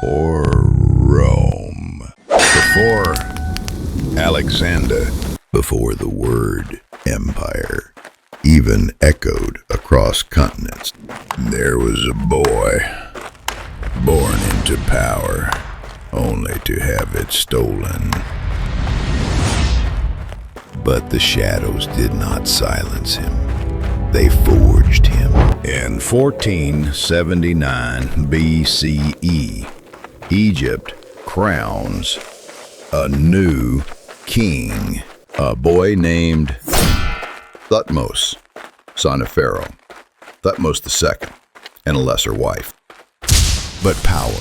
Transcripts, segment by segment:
before Rome, before Alexander, before the word empire even echoed across continents, there was a boy born into power, only to have it stolen. But the shadows did not silence him. They forged him. In 1479 BCE, Egypt crowns a new king, a boy named Thutmose, son of Pharaoh, Thutmose II, and a lesser wife. But power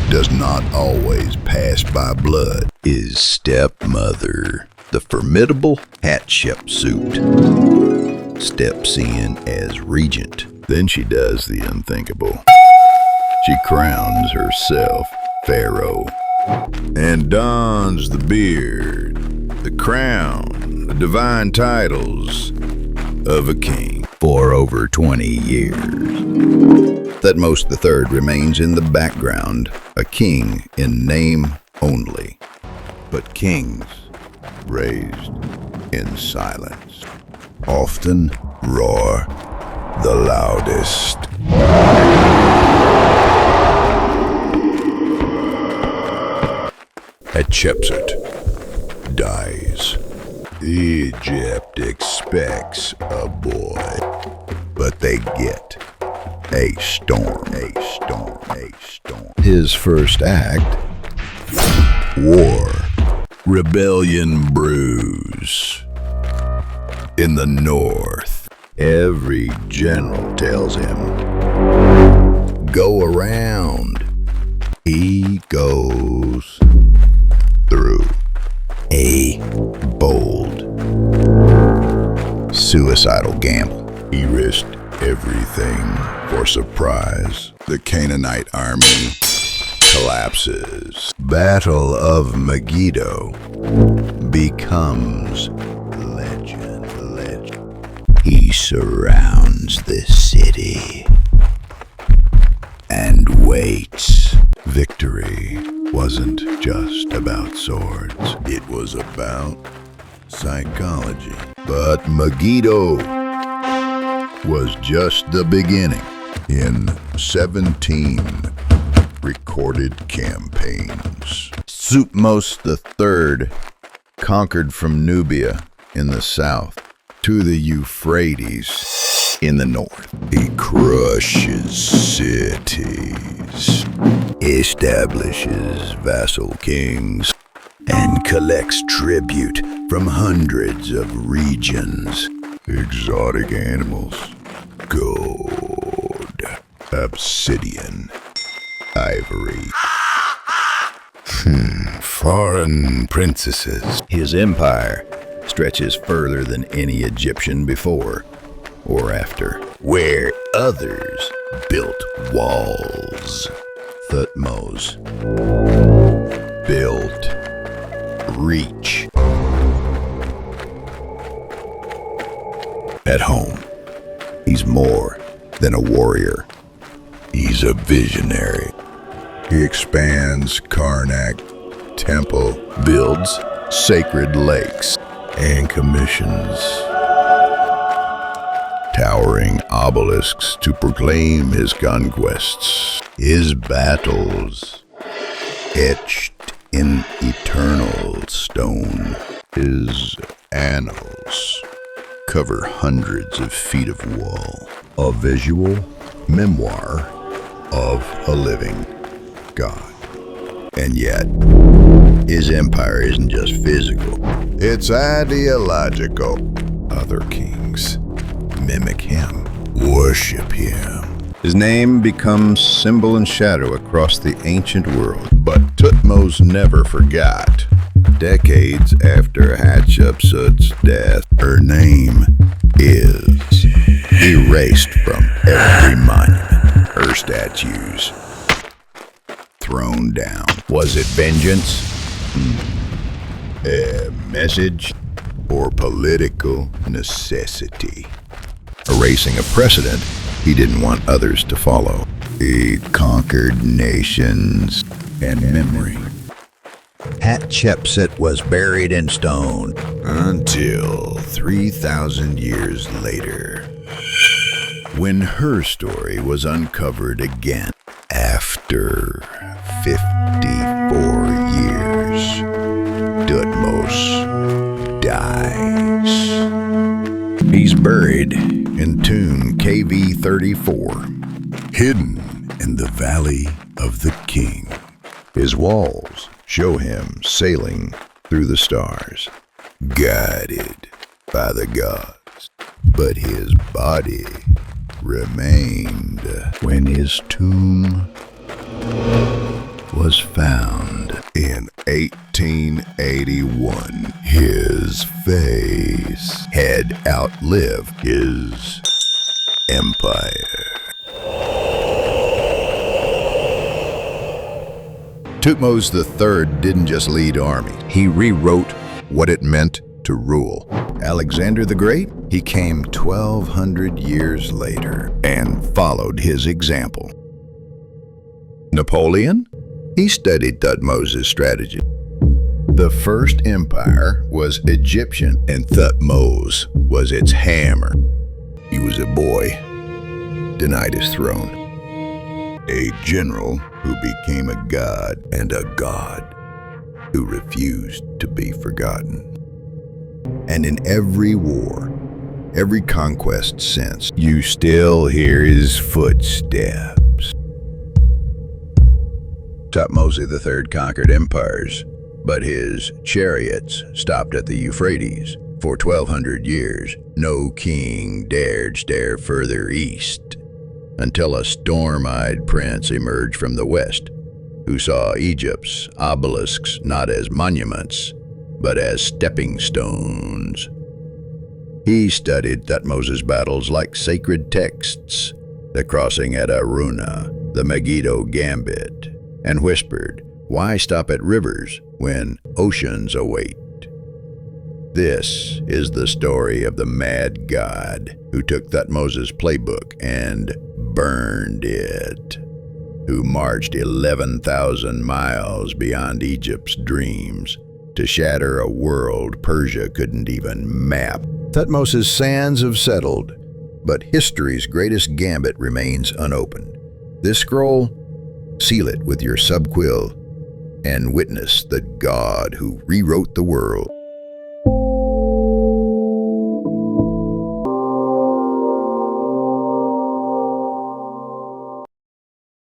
does not always pass by blood. His stepmother, the formidable Hatshepsut, steps in as regent. Then she does the unthinkable. She crowns herself Pharaoh and dons the beard, the crown, the divine titles of a king. For over 20 years, Thutmose III remains in the background, a king in name only. But kings raised in silence often roar the loudest. Hatshepsut dies. Egypt expects a boy, but they get a storm. His first act, war, rebellion brews. In the north, every general tells him, go around. He goes through a bold, suicidal gamble. He risked everything for surprise. The Canaanite army collapses. Battle of Megiddo becomes legend. He surrounds the city and waits. Victory wasn't just about swords. It was about psychology. But Megiddo was just the beginning. In 17 recorded campaigns, Thutmose III conquered from Nubia in the south to the Euphrates in the north. He crushes cities, establishes vassal kings, and collects tribute from hundreds of regions. Exotic animals, gold, obsidian, ivory, foreign princesses. His empire stretches further than any Egyptian before or after. Where others built walls, Thutmose built reach. At home, he's more than a warrior. He's a visionary. He expands Karnak Temple, builds sacred lakes, and commissions towering obelisks to proclaim his conquests. His battles etched in eternal stone. His annals cover hundreds of feet of wall. A visual memoir of a living God. And yet, his empire isn't just physical, it's ideological. Other kings mimic him, worship him. His name becomes symbol and shadow across the ancient world. But Thutmose never forgot. Decades after Hatshepsut's death, her name is erased from every monument. Her statues thrown down. Was it vengeance? A message? Or political necessity? Erasing a precedent he didn't want others to follow. He conquered nations and memory. Hatshepsut was buried in stone until 3,000 years later, when her story was uncovered again after 54 years. Thutmose dies. He's buried in tomb KV-34, hidden in the Valley of the King. His walls show him sailing through the stars, guided by the gods. But his body remained when his tomb was found in 1881. His face had outlived his empire. Thutmose III didn't just lead armies. He rewrote what it meant to rule. Alexander the Great, he came 1,200 years later and followed his example. Napoleon, he studied Thutmose's strategy. The first empire was Egyptian, and Thutmose was its hammer. He was a boy, denied his throne. A general who became a god, and a god who refused to be forgotten. And in every war, every conquest since, you still hear his footsteps. Thutmose III conquered empires, but his chariots stopped at the Euphrates. For 1,200 years, no king dared stare further east, until a storm-eyed prince emerged from the west, who saw Egypt's obelisks not as monuments, but as stepping stones. He studied Thutmose's battles like sacred texts, the crossing at Aruna, the Megiddo gambit, and whispered, "Why stop at rivers when oceans await?" This is the story of the mad god who took Thutmose's playbook and burned it, who marched 11,000 miles beyond Egypt's dreams to shatter a world Persia couldn't even map. Thutmose's sands have settled, but history's greatest gambit remains unopened. This scroll, seal it with your subquill and witness the god who rewrote the world.